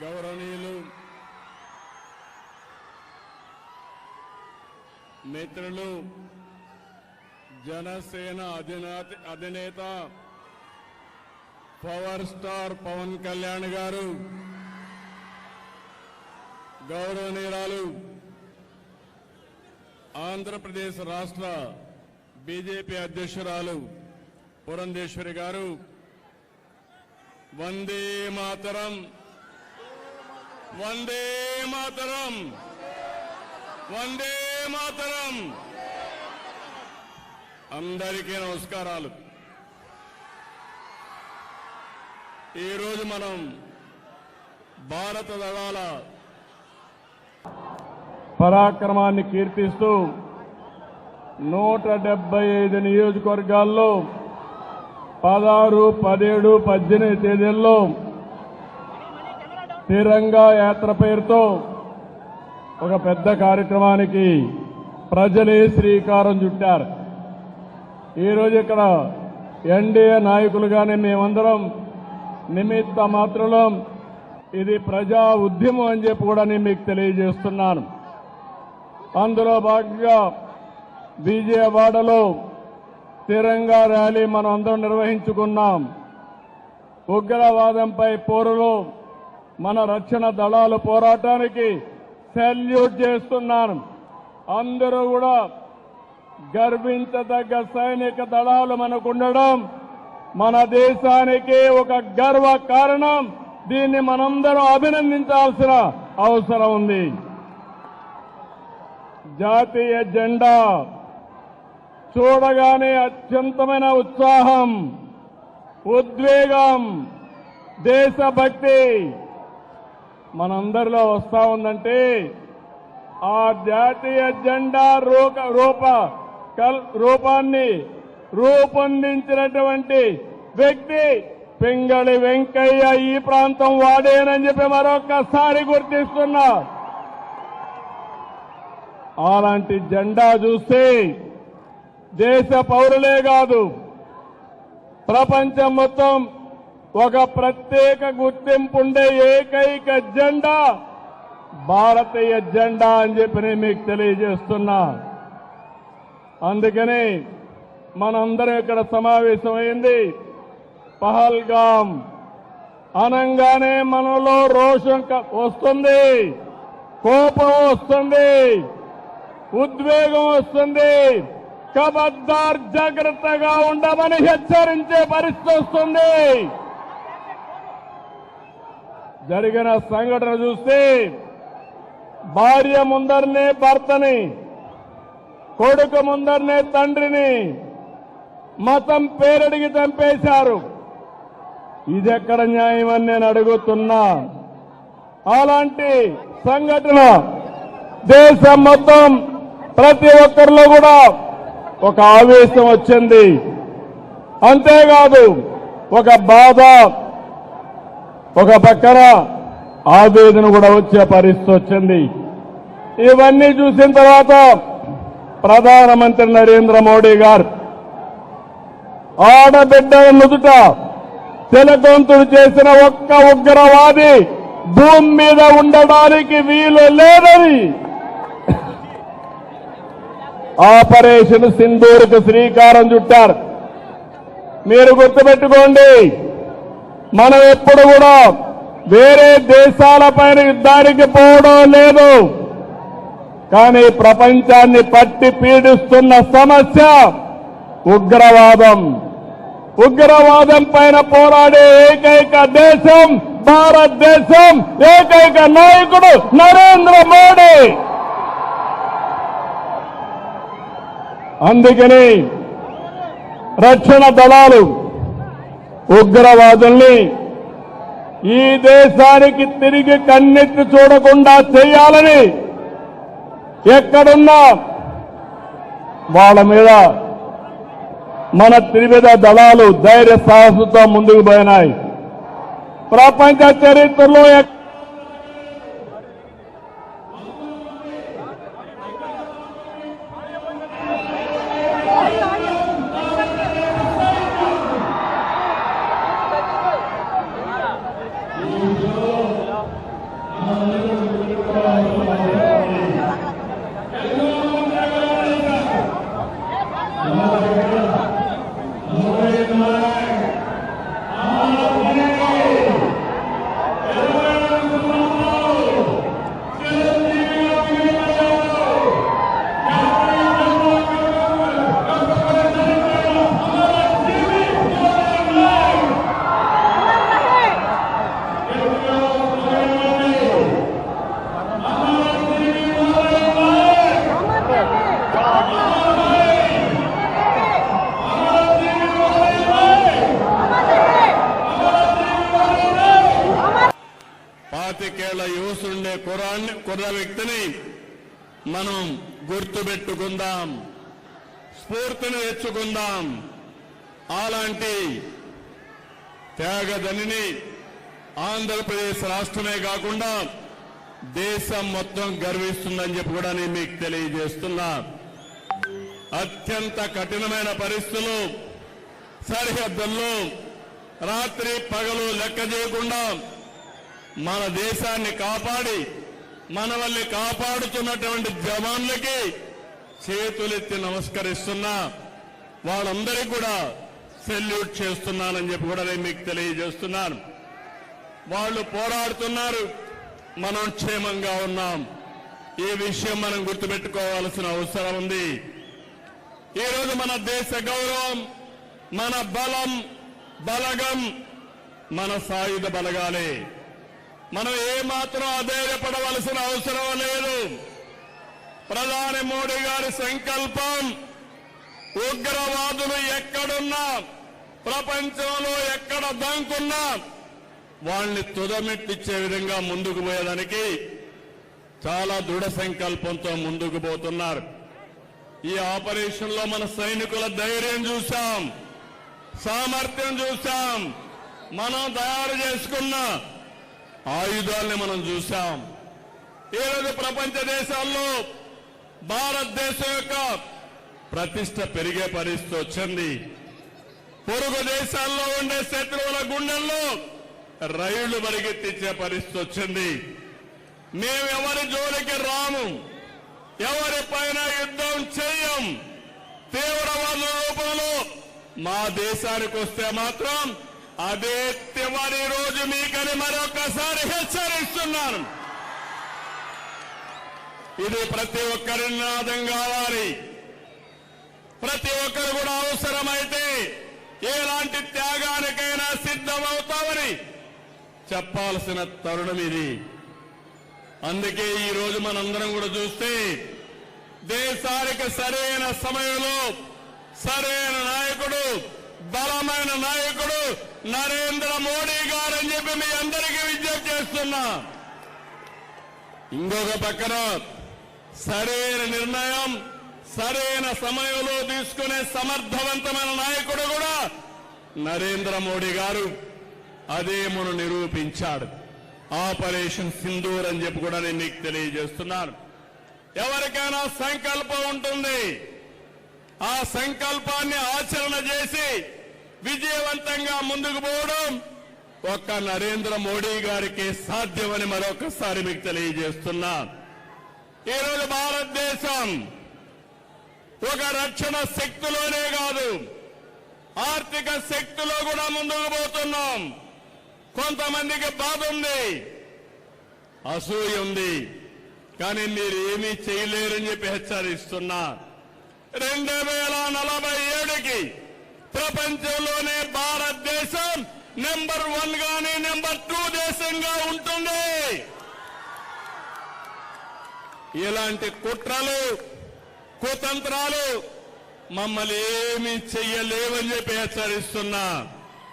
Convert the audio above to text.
గౌరవనీయులు మిత్రులు జనసేన అధినేత పవర్ స్టార్ పవన్ కళ్యాణ్ గారు, గౌరవనీయురాలు ఆంధ్రప్రదేశ్ రాష్ట్ర బీజేపీ అధ్యక్షురాలు పురంధేశ్వరి గారు, వందే మాతరం, వందే మాతరం, వందే మాతరం. అందరికీ నమస్కారాలు. ఈరోజు మనం భారత దళాల పరాక్రమాన్ని కీర్తిస్తూ 175 నియోజకవర్గాల్లో 16, 17, 18 తేదీల్లో తిరంగా యాత్ర పేరుతో ఒక పెద్ద కార్యక్రమానికి ప్రజలే శ్రీకారం చుట్టారు. ఈరోజు ఇక్కడ ఎన్డీఏ నాయకులుగానే మేమందరం నిమిత్త మాత్రులం. ఇది ప్రజా ఉద్యమం అని చెప్పి కూడా నేను మీకు తెలియజేస్తున్నాను. అందులో భాగంగా విజయవాడలో తిరంగా ర్యాలీ మనం అందరం నిర్వహించుకున్నాం. ఉగ్రవాదంపై పోరులో మన రక్షణ దళాలు పోరాటానికి సెల్యూట్ చేస్తున్నాను. అందరూ కూడా గర్వించదగ్గ సైనిక దళాలు మనకుండడం మన దేశానికి ఒక గర్వ కారణం. దీన్ని మనందరం అభినందించాల్సిన అవసరం ఉంది. జాతీయ జెండా చూడగానే అత్యంతమైన ఉత్సాహం, ఉద్వేగం, దేశభక్తి మనందరిలో వస్తా ఉందంటే ఆ జాతీయ జెండా రూపాన్ని రూపొందించినటువంటి వ్యక్తి పింగళి వెంకయ్య ఈ ప్రాంతం వాడేనని చెప్పి మరొక్కసారి గుర్తిస్తున్నా. అలాంటి జెండా చూస్తే దేశ పౌరులే కాదు, ప్రపంచం మొత్తం ఒక ప్రత్యేక గుర్తింపుండే ఏకైక జెండా భారతీయ జెండా అని చెప్పి నేను మీకు తెలియజేస్తున్నా. అందుకని మనందరం ఇక్కడ సమావేశమైంది. పహల్గాం అనంగానే మనలో రోషం వస్తుంది, కోపం వస్తుంది, ఉద్వేగం వస్తుంది. ఖబర్దార్, జాగ్రత్తగా ఉండమని హెచ్చరించే పరిస్థితి వస్తుంది. జరిగిన సంఘటన చూస్తే భార్య ముందరనే భర్తని, కొడుకు ముందరనే తండ్రిని మతం పేరడిగి చంపేశారు. ఇదెక్కడ న్యాయం అని నేను అడుగుతున్నా. అలాంటి సంఘటన దేశం మొత్తం ప్రతి ఒక్కరిలో కూడా ఒక ఆవేశం వచ్చింది. అంతేకాదు ఒక బాధ, ఒక పక్కన ఆవేదన కూడా వచ్చే పరిస్థితి వచ్చింది. ఇవన్నీ చూసిన తర్వాత ప్రధానమంత్రి నరేంద్ర మోడీ గారు ఆడబిడ్డల నుదుట తిలకంతుడు చేసిన ఒక్క ఉగ్రవాది భూమి మీద ఉండడానికి వీలు లేదని ఆపరేషన్ సింధూర్కు శ్రీకారం చుట్టారు. మీరు గుర్తుపెట్టుకోండి, మనం ఎప్పుడు కూడా వేరే దేశాలపైన యుద్ధానికి పోవడం లేదు. కానీ ప్రపంచాన్ని పట్టి పీడిస్తున్న సమస్య ఉగ్రవాదం. ఉగ్రవాదం పైన పోరాడే ఏకైక దేశం భారతదేశం, ఏకైక నాయకుడు నరేంద్ర మోడీ. అందుకని రక్షణ దళాలు ఉగ్రవాదుల్ని ఈ దేశానికి తిరిగి కన్నెత్తి చూడకుండా చేయాలని ఎక్కడున్నా వాళ్ళ మీద మన త్రివిధ దళాలు ధైర్య సాహసంతో ముందుకు పోయినాయి. ప్రపంచ చరిత్రలో కుర్ర వ్యక్తిని మనం గుర్తుపెట్టుకుందాం, స్ఫూర్తిని తెచ్చుకుందాం. అలాంటి త్యాగదనిని ఆంధ్రప్రదేశ్ రాష్ట్రమే కాకుండా దేశం మొత్తం గర్విస్తుందని చెప్పి కూడా నేను మీకు తెలియజేస్తున్నా. అత్యంత కఠినమైన పరిస్థితులు, సరిహద్దుల్లో రాత్రి పగలు లెక్క చేయకుండా మన దేశాన్ని కాపాడి మనల్ని కాపాడుతున్నటువంటి జవాన్లకి చేతులెత్తి నమస్కరిస్తున్నా. వాళ్ళందరికీ కూడా సెల్యూట్ చేస్తున్నానని చెప్పి కూడా నేను మీకు తెలియజేస్తున్నాను. వాళ్ళు పోరాడుతున్నారు, మనం క్షేమంగా ఉన్నాం. ఈ విషయం మనం గుర్తుపెట్టుకోవాల్సిన అవసరం ఉంది. ఈరోజు మన దేశ గౌరవం, మన బలం, బలగం మన సాయుధ బలగాలే. మనం ఏమాత్రం అధైర్యపడవలసిన అవసరం లేదు. ప్రధాని మోడీ గారి సంకల్పం ఉగ్రవాదులు ఎక్కడున్నా, ప్రపంచంలో ఎక్కడ దాంకున్నా వాళ్ళని తుదమెట్టిచ్చే విధంగా ముందుకు పోయేదానికి చాలా దృఢ సంకల్పంతో ముందుకు పోతున్నారు. ఈ ఆపరేషన్ లో మన సైనికుల ధైర్యం చూశాం, సామర్థ్యం చూశాం, మనం తయారు చేసుకున్న ఆయుధాలని మనం చూశాం. ఈరోజు ప్రపంచ దేశాల్లో భారతదేశం యొక్క ప్రతిష్ట పెరిగే పరిస్థితి వచ్చింది. పొరుగు దేశాల్లో ఉండే శత్రువుల గుండెల్లో రైళ్లు పరిగెత్తించే పరిస్థితి వచ్చింది. మేము ఎవరి జోలికి రాము, ఎవరిపైన యుద్ధం చేయం. తీవ్రవాద రూపంలో మా దేశానికి వస్తే మాత్రం అదే చివరి రోజు మీకని మరొకసారి హెచ్చరిస్తున్నాను. ఇది ప్రతి ఒక్కరి నినాదం కావాలి. ప్రతి ఒక్కరు కూడా అవసరమైతే ఎలాంటి త్యాగానికైనా సిద్ధమవుతామని చెప్పాల్సిన తరుణం ఇది. అందుకే ఈ రోజు మనందరం కూడా చూస్తే దేశానికి సరైన సమయంలో సరైన నాయకుడు, బలమైన నాయకుడు నరేంద్ర మోడీ గారు అని చెప్పి మీ అందరికీ విజ్ఞప్తి చేస్తున్నా. ఇంకొక పక్కన సరైన నిర్ణయం సరైన సమయంలో తీసుకునే సమర్థవంతమైన నాయకుడు కూడా నరేంద్ర మోడీ గారు. అదే మనం నిరూపించాడు. ఆపరేషన్ సింధూర్ అని చెప్పి కూడా నేను మీకు తెలియజేస్తున్నాను. ఎవరికైనా సంకల్పం ఉంటుంది, ఆ సంకల్పాన్ని ఆచరణ చేసి విజయవంతంగా ముందుకు పోవడం ఒక్క నరేంద్ర మోడీ గారికి సాధ్యమని మరొకసారి మీకు తెలియజేస్తున్నా. ఈరోజు భారతదేశం ఒక రక్షణ శక్తిలోనే కాదు, ఆర్థిక శక్తిలో కూడా ముందుకు పోతున్నాం. కొంతమందికి బాధ ఉంది, అసూయ ఉంది, కానీ మీరు ఏమీ చేయలేరని చెప్పి హెచ్చరిస్తున్నా. 2047కి ప్రపంచంలోనే భారతదేశం నెంబర్ 1 గానీ నెంబర్ 2 దేశంగా ఉంటుంది. ఇలాంటి కుట్రలు, కుతంత్రాలు మమ్మల్ని ఏమీ చెయ్యలేవని చెప్పి హెచ్చరిస్తున్నా.